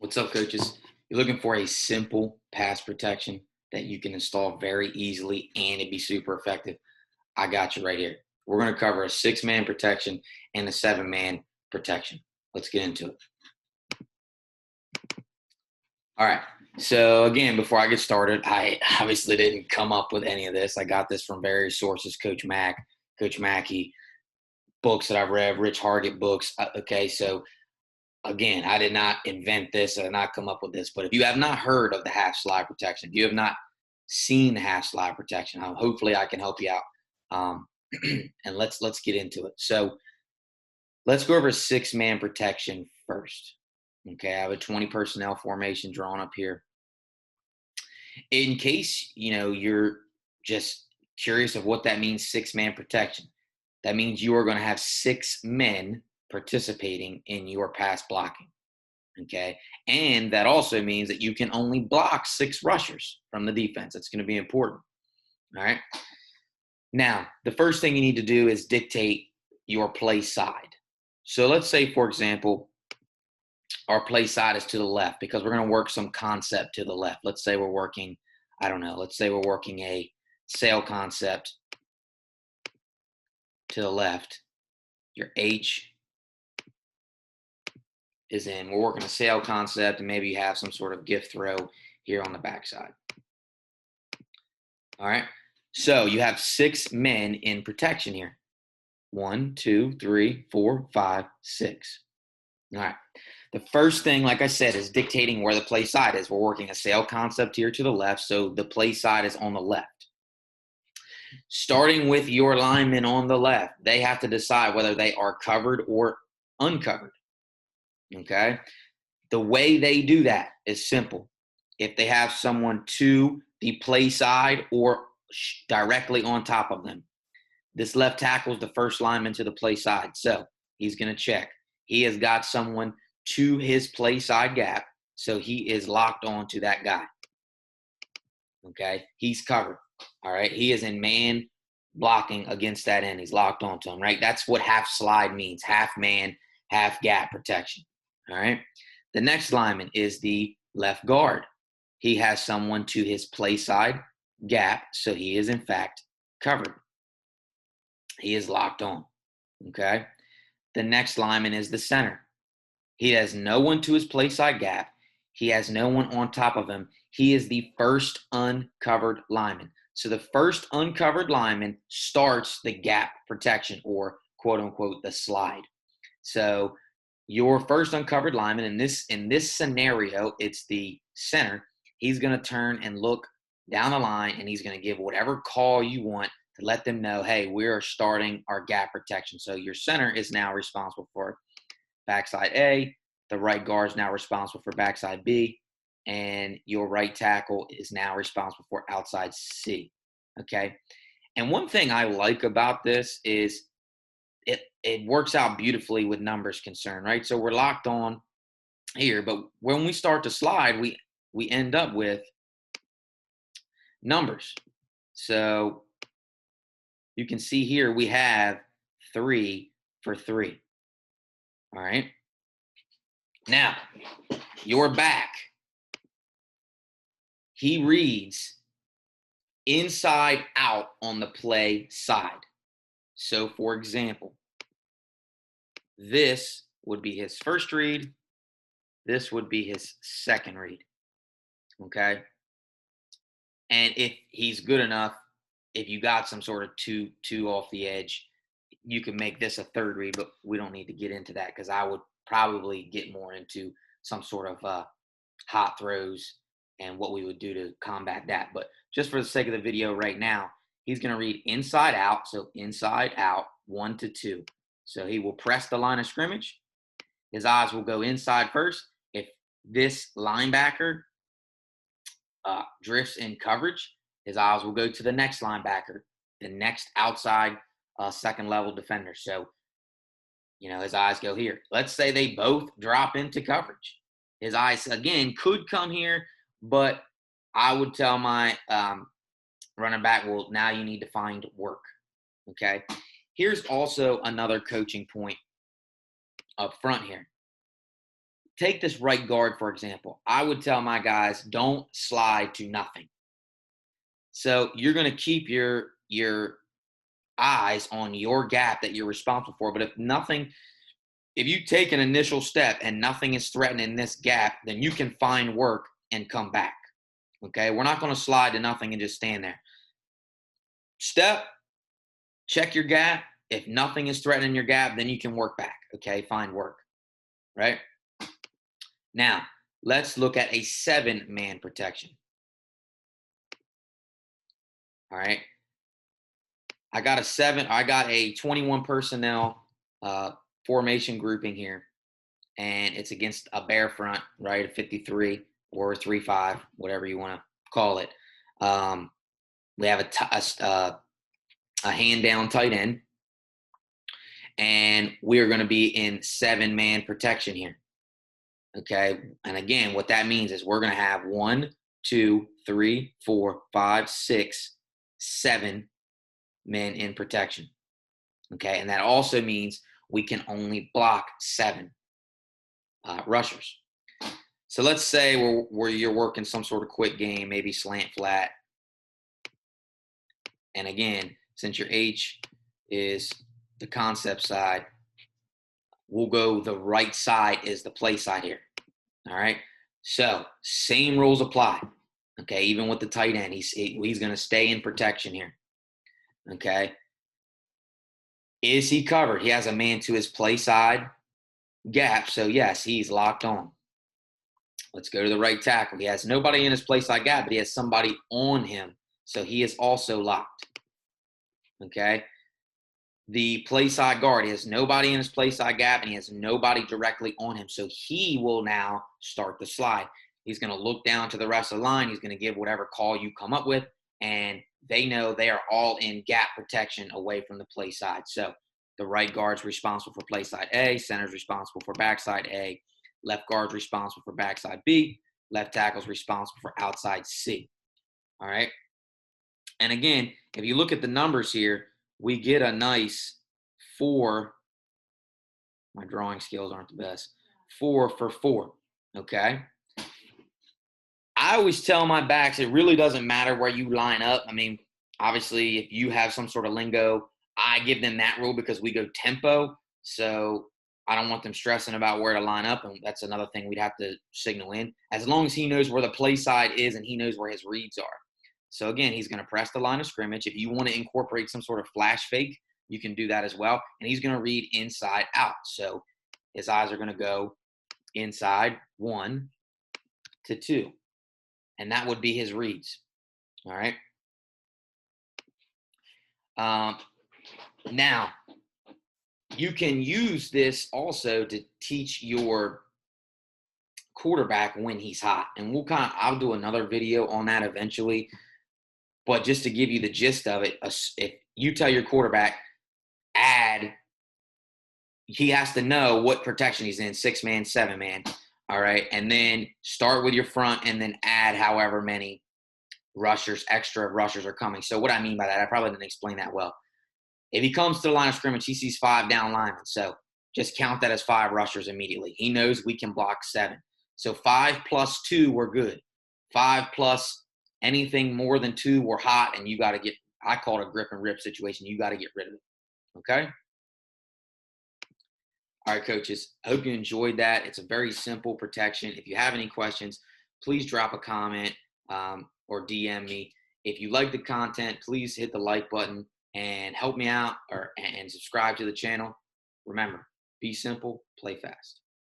What's up, coaches? You're looking for a simple pass protection that you can install very easily and it be super effective. I got you right here. We're going to cover a 6-man protection and a 7-man protection. Let's get into it. All right. So again, before I get started, I obviously didn't come up with any of this. I got this from various sources, Coach Mackey, books that I've read, Rich Hargett books. Okay, so again, I did not invent this. I did not come up with this. But if you have not heard of the half slide protection, if you have not seen the half slide protection, hopefully I can help you out. And let's get into it. So let's go over 6-man protection first. Okay, I have a 20 personnel formation drawn up here. In case you're just curious of what that means, 6-man protection. That means you are going to have 6 men participating in your pass blocking. Okay. And that also means that you can only block 6 rushers from the defense. That's going to be important. All right. Now, the first thing you need to do is dictate your play side. So let's say, for example, our play side is to the left because we're going to work some concept to the left. Let's say we're working, let's say we're working a sail concept to the left. Your H is in. We're working a sail concept, and maybe you have some sort of gift throw here on the backside. All right. So you have 6 men in protection here. 1, 2, 3, 4, 5, 6. All right. The first thing, like I said, is dictating where the play side is. We're working a sail concept here to the left, so the play side is on the left. Starting with your linemen on the left, they have to decide whether they are covered or uncovered. Okay. The way they do that is simple. If they have someone to the play side or directly on top of them, this left tackle is the first lineman to the play side. So he's going to check. He has got someone to his play side gap. So he is locked on to that guy. Okay. He's covered. All right. He is in man blocking against that end. He's locked onto him, right? That's what half slide means. Half man, half gap protection. All right. The next lineman is the left guard. He has someone to his play side gap, so he is in fact covered. He is locked on. Okay. The next lineman is the center. He has no one to his play side gap. He has no one on top of him. He is the first uncovered lineman. So the first uncovered lineman starts the gap protection, or quote unquote the slide. So your first uncovered lineman in this scenario, it's the center. He's going to turn and look down the line, and he's going to give whatever call you want to let them know, hey, we are starting our gap protection. So your center is now responsible for backside A. The right guard is now responsible for backside B. And your right tackle is now responsible for outside C. Okay. And one thing I like about this is it works out beautifully with numbers concerned, right? So we're locked on here, but when we start to slide, we end up with numbers. So you can see here we have 3 for 3. All right. Now, your back, he reads inside out on the play side. So, for example, this would be his first read. This would be his second read. Okay. And if he's good enough, if you got some sort of two off the edge, you can make this a third read, but we don't need to get into that because I would probably get more into some sort of hot throws and what we would do to combat that. But just for the sake of the video right now, he's going to read inside out. So inside out, 1 to 2. So he will press the line of scrimmage. His eyes will go inside first. If this linebacker drifts in coverage, his eyes will go to the next linebacker, the next outside second level defender. So, his eyes go here. Let's say they both drop into coverage. His eyes, again, could come here, but I would tell my running back, well, now you need to find work. Okay. Here's also another coaching point up front here. take this right guard, for example. I would tell my guys, don't slide to nothing. So you're going to keep your eyes on your gap that you're responsible for. But if you take an initial step and nothing is threatening this gap, then you can find work and come back. Okay, we're not going to slide to nothing and just stand there. Step, check your gap. If nothing is threatening your gap, then you can work back. Okay, find work. Right? Now, let's look at a 7-man protection. All right. I got a 21 personnel formation grouping here, and it's against a bear front, right? A 53 or a 3-5, whatever you want to call it. We have a hand down tight end, and we're going to be in 7-man protection here. Okay. And again, what that means is we're going to have 1, 2, 3, 4, 5, 6, 7 men in protection. Okay. And that also means we can only block 7 rushers. So let's say where you're working some sort of quick game, maybe slant flat. And again, since your H is the concept side, we'll go the right side is the play side here. All right. So same rules apply. Okay. Even with the tight end, he's going to stay in protection here. Okay. Is he covered? He has a man to his play side gap. So yes, he's locked on. Let's go to the right tackle. He has nobody in his play side gap, but he has somebody on him. So he is also locked. Okay. The play side guard, he has nobody in his play side gap, and he has nobody directly on him. So he will now start the slide. He's going to look down to the rest of the line. He's going to give whatever call you come up with, and they know they are all in gap protection away from the play side. So the right guard's responsible for play side A, center's responsible for backside A, left guard's responsible for backside B, left tackle's responsible for outside C. All right. And again, if you look at the numbers here, we get a nice 4. My drawing skills aren't the best. 4 for 4. Okay. I always tell my backs, it really doesn't matter where you line up. I mean, obviously, if you have some sort of lingo, I give them that rule because we go tempo. So I don't want them stressing about where to line up. And that's another thing we'd have to signal in. As long as he knows where the play side is and he knows where his reads are. So again, he's going to press the line of scrimmage. If you want to incorporate some sort of flash fake, you can do that as well. And he's going to read inside out. So his eyes are going to go inside 1 to 2. And that would be his reads. All right. Now, you can use this also to teach your quarterback when he's hot. And I'll do another video on that eventually. But just to give you the gist of it, if you tell your quarterback, he has to know what protection he's in, 6-man, 7-man. All right. And then start with your front and then add however many extra rushers are coming. So what I mean by that, I probably didn't explain that well. If he comes to the line of scrimmage, he sees 5 down linemen. So just count that as 5 rushers immediately. He knows we can block 7. So 5 plus 2, we're good. 5 plus anything more than 2, we're hot, and you got to I call it a grip and rip situation. You got to get rid of it. Okay? All right, coaches. I hope you enjoyed that. It's a very simple protection. If you have any questions, please drop a comment or DM me. If you like the content, please hit the like button and help me out and subscribe to the channel. Remember, be simple, play fast.